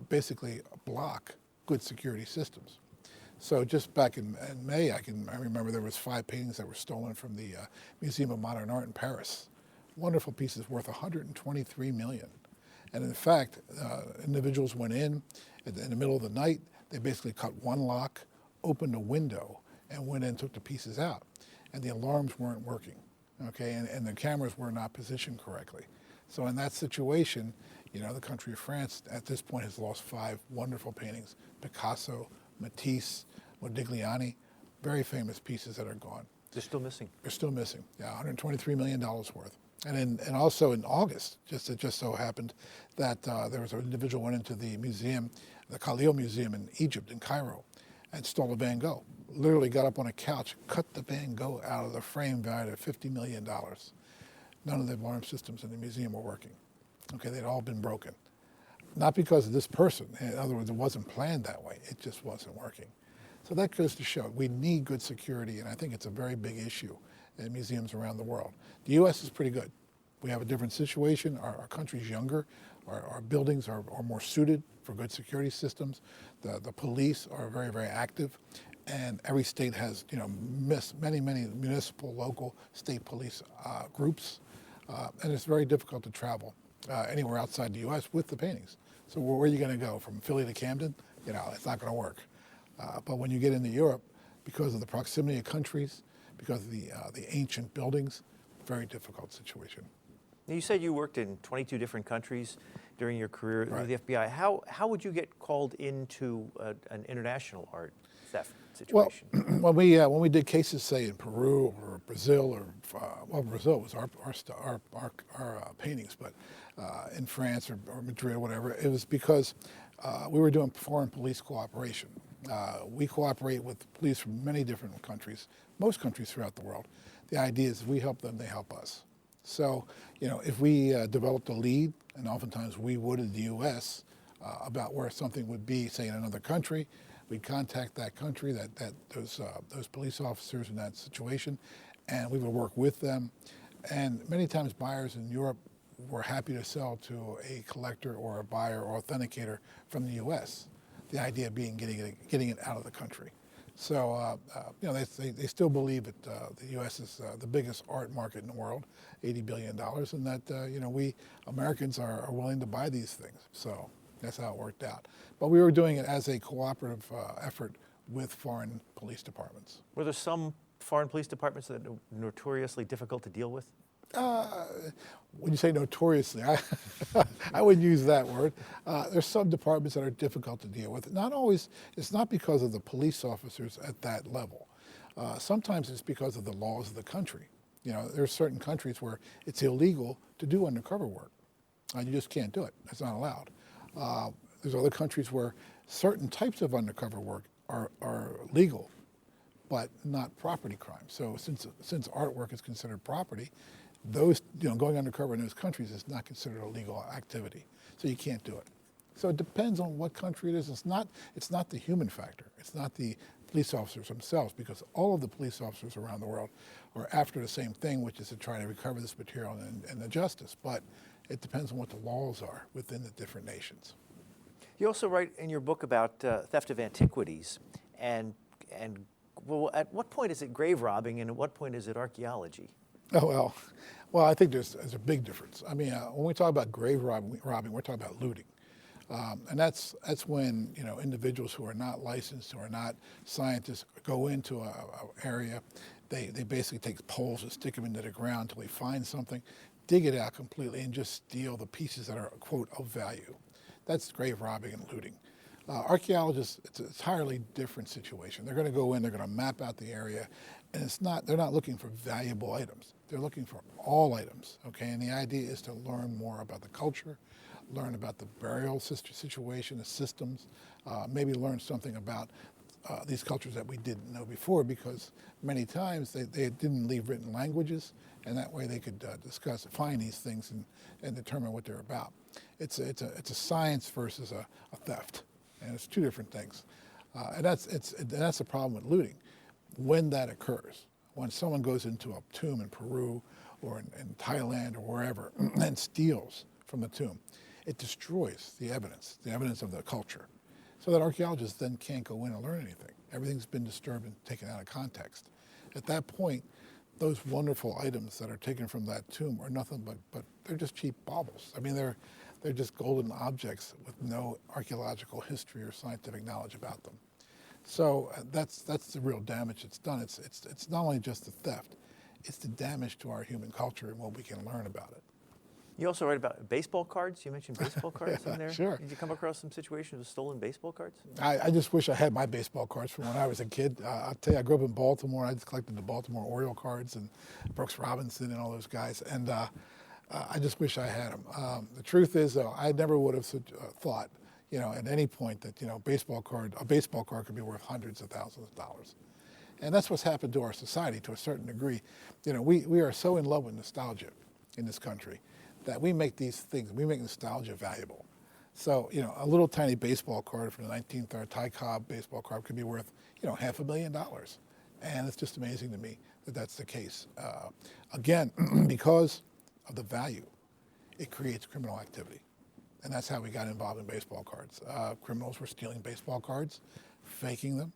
basically block good security systems. So just back in May, I remember there was 5 paintings that were stolen from the Museum of Modern Art in Paris. Wonderful pieces worth $123 million. And in fact, individuals went in the middle of the night. They basically cut one lock, opened a window, and went in and took the pieces out. And the alarms weren't working, okay? And the cameras were not positioned correctly. So in that situation, the country of France at this point has lost 5 wonderful paintings: Picasso, Matisse, Modigliani, very famous pieces that are gone. They're still missing. They're still missing, yeah, $123 million worth. And also in August, it just so happened that there was an individual went into the museum, the Khalil Museum in Egypt, in Cairo, and stole a Van Gogh. Literally got up on a couch, cut the Van Gogh out of the frame valued at $50 million. None of the alarm systems in the museum were working. Okay, they'd all been broken. Not because of this person. In other words, it wasn't planned that way. It just wasn't working. So that goes to show we need good security, and I think it's a very big issue in museums around the world. The U.S. is pretty good. We have a different situation. Our country's younger. Our buildings are more suited for good security systems. The police are very, very active. And every state has, many municipal, local, state police groups. And it's very difficult to travel anywhere outside the U.S. with the paintings. So where are you going to go? From Philly to Camden? It's not going to work. But when you get into Europe, because of the proximity of countries, because of the ancient buildings, very difficult situation. You said you worked in 22 different countries during your career Right. with the FBI. How would you get called into an international art theft situation? Well, when we did cases, say in Peru or Brazil, Brazil was our paintings, but in France or Madrid or whatever, it was because we were doing foreign police cooperation. We cooperate with police from many different countries, most countries throughout the world. The idea is we help them, they help us. So, if we developed a lead, and oftentimes we would in the U.S., about where something would be, say, in another country, we'd contact that country, those police officers in that situation, and we would work with them. And many times buyers in Europe were happy to sell to a collector or a buyer or authenticator from the U.S. The idea being getting it out of the country. So, they still believe that the U.S. is the biggest art market in the world, $80 billion, and that, we Americans are willing to buy these things. So that's how it worked out. But we were doing it as a cooperative effort with foreign police departments. Were there some foreign police departments that are notoriously difficult to deal with? When you say notoriously, I wouldn't use that word. There's some departments that are difficult to deal with. Not always, it's not because of the police officers at that level. Sometimes it's because of the laws of the country. There are certain countries where it's illegal to do undercover work. You just can't do it. It's not allowed. There's other countries where certain types of undercover work are legal, but not property crime. So since artwork is considered property, those, going undercover in those countries is not considered a legal activity. So you can't do it. So it depends on what country it is. It's not the human factor. It's not the police officers themselves, because all of the police officers around the world are after the same thing, which is to try to recover this material and the justice. But it depends on what the laws are within the different nations. You also write in your book about theft of antiquities, and well, at what point is it grave robbing, and at what point is it archaeology? Oh, well, I think there's a big difference. I mean, when we talk about grave robbing, we're talking about looting. And that's when, individuals who are not licensed, who are not scientists, go into an area. They basically take poles and stick them into the ground until they find something, dig it out completely, and just steal the pieces that are, quote, of value. That's grave robbing and looting. Archaeologists, it's an entirely different situation. They're going to go in, they're going to map out the area, and they're not looking for valuable items. They're looking for all items, okay? And the idea is to learn more about the culture, learn about the burial situation, the systems, maybe learn something about these cultures that we didn't know before, because many times they didn't leave written languages, and that way they could find these things and determine what they're about. It's a science versus a theft, and it's two different things. And that's the problem with looting. When that occurs, when someone goes into a tomb in Peru or in Thailand or wherever and steals from the tomb, it destroys the evidence of the culture, so that archaeologists then can't go in and learn anything. Everything's been disturbed and taken out of context. At that point, those wonderful items that are taken from that tomb are nothing but they're just cheap baubles. I mean, they're just golden objects with no archaeological history or scientific knowledge about them. So that's the real damage that's done. It's not only just the theft, it's the damage to our human culture and what we can learn about it. You also write about baseball cards. You mentioned baseball cards in there. Sure. Did you come across some situations with stolen baseball cards? I just wish I had my baseball cards from when I was a kid. I'll tell you, I grew up in Baltimore. I just collected the Baltimore Oriole cards and Brooks Robinson and all those guys. And I just wish I had them. The truth is, though, I never would have thought, at any point that, a baseball card could be worth hundreds of thousands of dollars. And that's what's happened to our society to a certain degree. We are so in love with nostalgia in this country that we make these things, we make nostalgia valuable. So, a little tiny baseball card from the 1930s, Ty Cobb baseball card could be worth, $500,000. And it's just amazing to me that that's the case. Again, because of the value, it creates criminal activity. And that's how we got involved in baseball cards. Criminals were stealing baseball cards, faking them,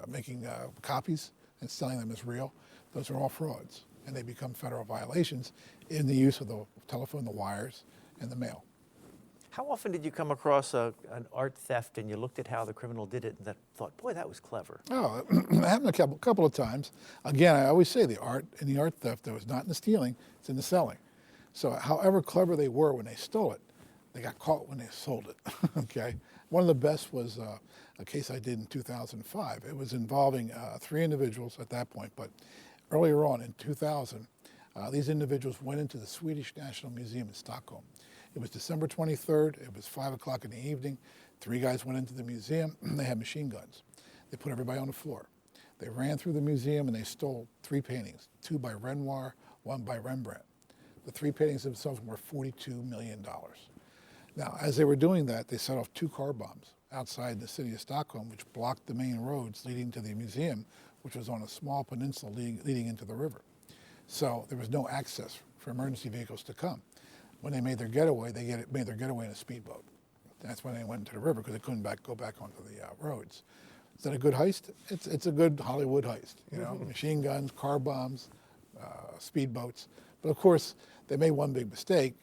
making copies and selling them as real. Those are all frauds, and they become federal violations in the use of the telephone, the wires, and the mail. How often did you come across an art theft and you looked at how the criminal did it and thought, boy, that was clever? Oh, it happened a couple of times. Again, I always say the art theft, though, is not in the stealing, it's in the selling. So however clever they were when they stole it, they got caught when they sold it, okay? One of the best was a case I did in 2005. It was involving 3 individuals at that point, but earlier on in 2000, these individuals went into the Swedish National Museum in Stockholm. It was December 23rd. It was 5 o'clock in the evening. 3 guys went into the museum. They had machine guns. They put everybody on the floor. They ran through the museum and they stole 3 paintings, 2 by Renoir, 1 by Rembrandt. The 3 paintings themselves were $42 million. Now, as they were doing that, they set off 2 car bombs outside the city of Stockholm, which blocked the main roads leading to the museum, which was on a small peninsula leading into the river. So there was no access for emergency vehicles to come. When they made their getaway, made their getaway in a speedboat. That's when they went into the river because they couldn't go back onto the roads. Is that a good heist? It's a good Hollywood heist, you know, machine guns, car bombs, speedboats. But of course, they made one big mistake.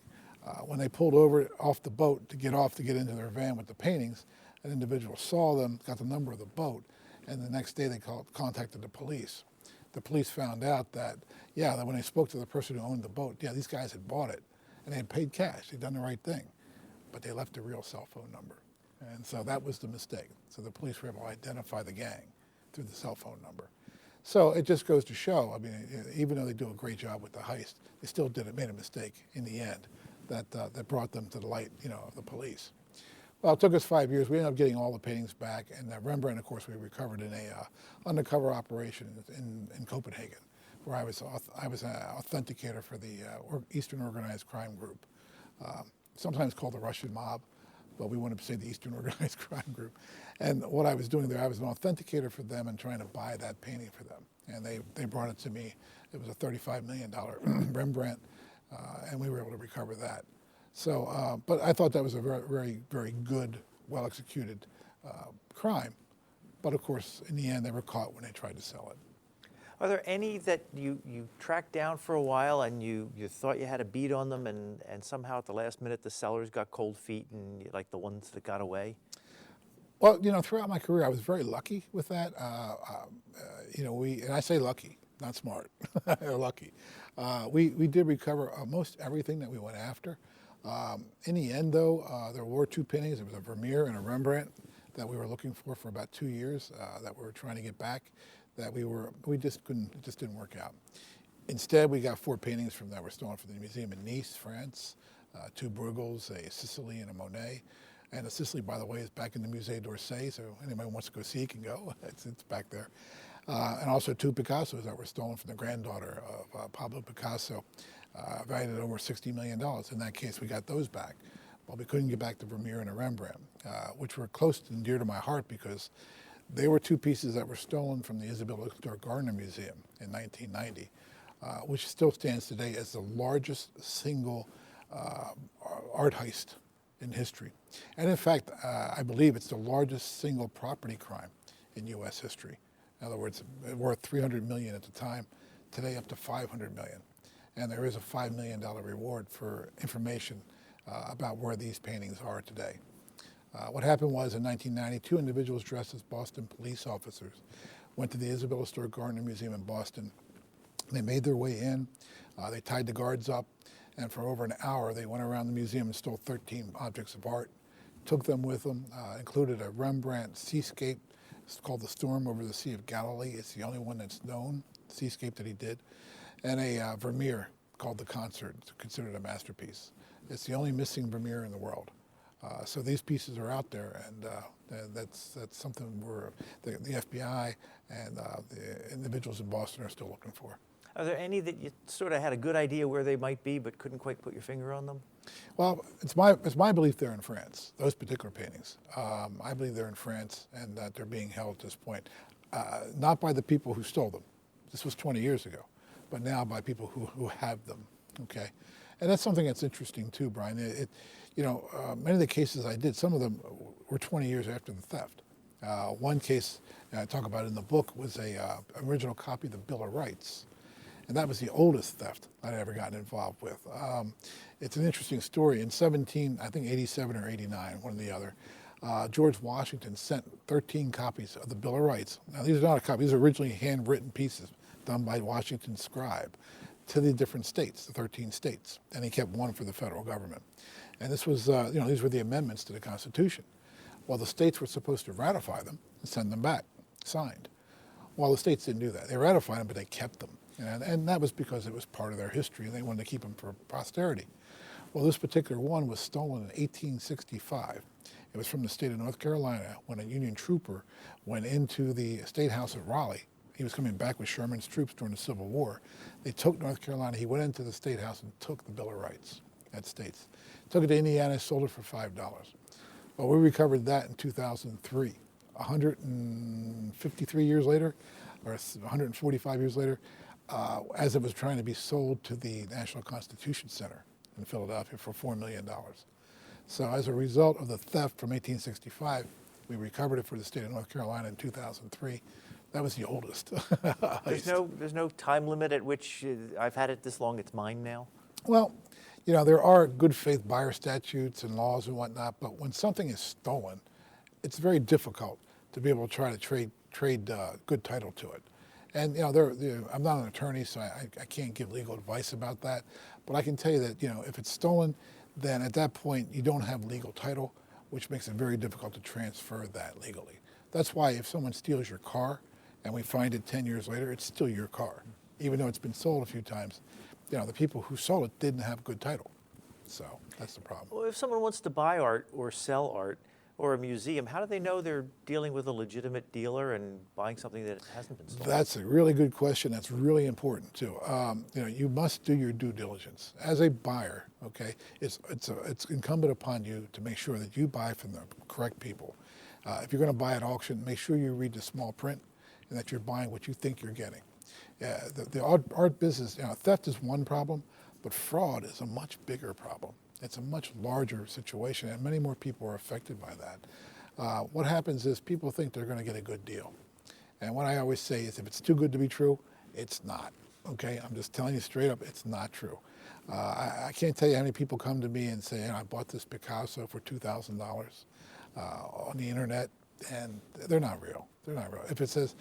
When they pulled over off the boat to get into their van with the paintings, an individual saw them, got the number of the boat, and the next day they contacted the police. The police found out that when they spoke to the person who owned the boat, these guys had bought it, and they had paid cash. They'd done the right thing, but they left a real cell phone number. And so that was the mistake. So the police were able to identify the gang through the cell phone number. So it just goes to show, I mean, even though they do a great job with the heist, they still made a mistake in the end that brought them to the light, of the police. Well, it took us 5 years. We ended up getting all the paintings back, and Rembrandt, of course, we recovered in a undercover operation in Copenhagen, where I was an authenticator for the Eastern Organized Crime Group, sometimes called the Russian Mob, but we wanted to say the Eastern Organized Crime Group. And what I was doing there, I was an authenticator for them and trying to buy that painting for them. And they brought it to me. It was a $35 million Rembrandt, and we were able to recover that. So, but I thought that was a very, very, very good, well-executed crime. But of course, in the end, they were caught when they tried to sell it. Are there any that you tracked down for a while and you thought you had a beat on them and somehow at the last minute the sellers got cold feet and like the ones that got away? Well, throughout my career, I was very lucky with that. And I say lucky, not smart, lucky. We did recover most everything that we went after. In the end, though, there were 2 paintings. There was a Vermeer and a Rembrandt that we were looking for about 2 years that we were trying to get back. That we just couldn't, it just didn't work out. Instead, we got 4 paintings that were stolen from the museum in Nice, France, 2 Bruegels, a Sicily, and a Monet. And the Sicily, by the way, is back in the Musée d'Orsay, so anybody who wants to go see can go. It's back there. And also 2 Picassos that were stolen from the granddaughter of Pablo Picasso, valued at over $60 million. In that case, we got those back. Well, we couldn't get back the Vermeer and the Rembrandt, which were close and dear to my heart because they were 2 pieces that were stolen from the Isabella Gardner Museum in 1990, which still stands today as the largest single art heist in history. And in fact, I believe it's the largest single property crime in U.S. history. In other words, worth $300 million at the time, today up to $500 million. And there is a $5 million reward for information about where these paintings are today. What happened was in 1992, individuals dressed as Boston police officers went to the Isabella Stewart Gardner Museum in Boston. They made their way in, they tied the guards up, and for over an hour they went around the museum and stole 13 objects of art, took them with them, included a Rembrandt seascape. It's called The Storm Over the Sea of Galilee. It's the only one that's known, seascape that he did, and a Vermeer called The Concert. It's considered a masterpiece. It's the only missing Vermeer in the world. So these pieces are out there, and that's something the FBI and the individuals in Boston are still looking for. Are there any that you sort of had a good idea where they might be but couldn't quite put your finger on them? Well, it's my belief they're in France, those particular paintings. I believe they're in France and that they're being held at this point, not by the people who stole them. This was 20 years ago, but now by people who have them, okay? And that's something that's interesting too, Brian. Many of the cases I did, some of them were 20 years after the theft. One case I talk about in the book was a original copy of the Bill of Rights. And that was the oldest theft I'd ever gotten involved with. It's an interesting story. In 87 or 89, one or the other, George Washington sent 13 copies of the Bill of Rights. Now, these are not a copy. These are originally handwritten pieces done by Washington's scribe to the different states, the 13 states. And he kept one for the federal government. And this was, these were the amendments to the Constitution. Well, the states were supposed to ratify them and send them back, signed. Well, the states didn't do that. They ratified them, but they kept them. And that was because it was part of their history, and they wanted to keep them for posterity. Well, this particular one was stolen in 1865. It was from the state of North Carolina when a Union trooper went into the State House at Raleigh. He was coming back with Sherman's troops during the Civil War. They took North Carolina. He went into the State House and took the Bill of Rights at States. Took it to Indiana, sold it for $5. Well, we recovered that in 2003. 153 years later, or 145 years later, as it was trying to be sold to the National Constitution Center in Philadelphia for $4 million. So as a result of the theft from 1865, we recovered it for the state of North Carolina in 2003. That was the oldest. There's no time limit at which I've had it this long, it's mine now? Well, there are good faith buyer statutes and laws and whatnot, but when something is stolen, it's very difficult to be able to try to trade good title to it. And I'm not an attorney, so I can't give legal advice about that. But I can tell you that if it's stolen, then at that point you don't have legal title, which makes it very difficult to transfer that legally. That's why if someone steals your car and we find it 10 years later, it's still your car, even though it's been sold a few times. The people who sold it didn't have good title, so that's the problem. Well, if someone wants to buy art or sell art or a museum, how do they know they're dealing with a legitimate dealer and buying something that hasn't been stolen? That's a really good question. That's really important too. You must do your due diligence as a buyer. Okay, it's incumbent upon you to make sure that you buy from the correct people. If you're going to buy at auction, make sure you read the small print and that you're buying what you think you're getting. The art business, theft is one problem, but fraud is a much bigger problem. It's a much larger situation, and many more people are affected by that. What happens is people think they're going to get a good deal. And what I always say is if it's too good to be true, it's not. Okay, I'm just telling you straight up, it's not true. I can't tell you how many people come to me and say, I bought this Picasso for $2,000 on the internet, and they're not real. They're not real. If it says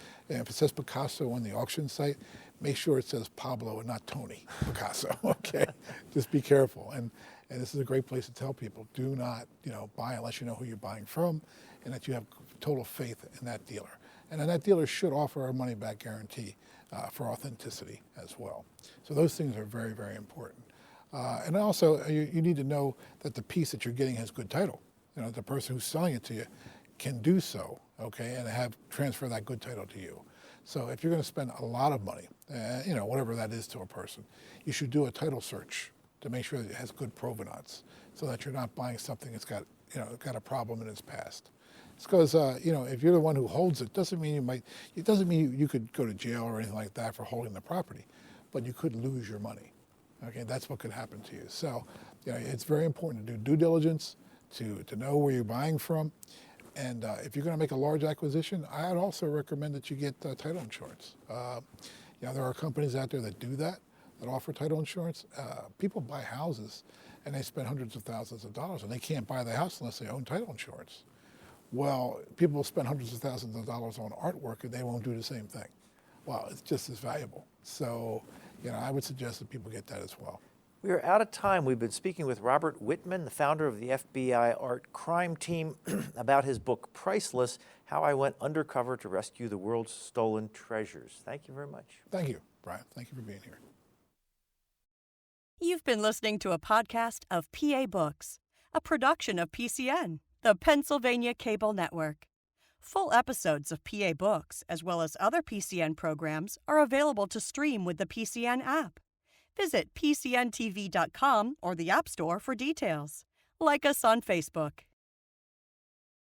Picasso on the auction site, make sure it says Pablo and not Tony Picasso. Okay, just be careful. And this is a great place to tell people: do not, buy unless you know who you're buying from, and that you have total faith in that dealer. And then that dealer should offer a money-back guarantee for authenticity as well. So those things are very, very important. And also, you need to know that the piece that you're getting has good title. The person who's selling it to you can do so, okay, and transfer that good title to you. So if you're going to spend a lot of money, whatever that is to a person, you should do a title search to make sure that it has good provenance, so that you're not buying something that's got a problem in its past. It's because if you're the one who holds it, doesn't mean you could go to jail or anything like that for holding the property, but you could lose your money. Okay, that's what could happen to you. So, it's very important to do due diligence, to know where you're buying from. And if you're going to make a large acquisition, I'd also recommend that you get title insurance. There are companies out there that do that offer title insurance. People buy houses and they spend hundreds of thousands of dollars and they can't buy the house unless they own title insurance. Well, people will spend hundreds of thousands of dollars on artwork and they won't do the same thing. Well, it's just as valuable. So, I would suggest that people get that as well. We are out of time. We've been speaking with Robert Wittman, the founder of the FBI Art Crime Team, about his book, Priceless, How I Went Undercover to Rescue the World's Stolen Treasures. Thank you very much. Thank you, Brian. Thank you for being here. You've been listening to a podcast of PA Books, a production of PCN, the Pennsylvania Cable Network. Full episodes of PA Books, as well as other PCN programs, are available to stream with the PCN app. Visit PCNTV.com or the App Store for details. Like us on Facebook.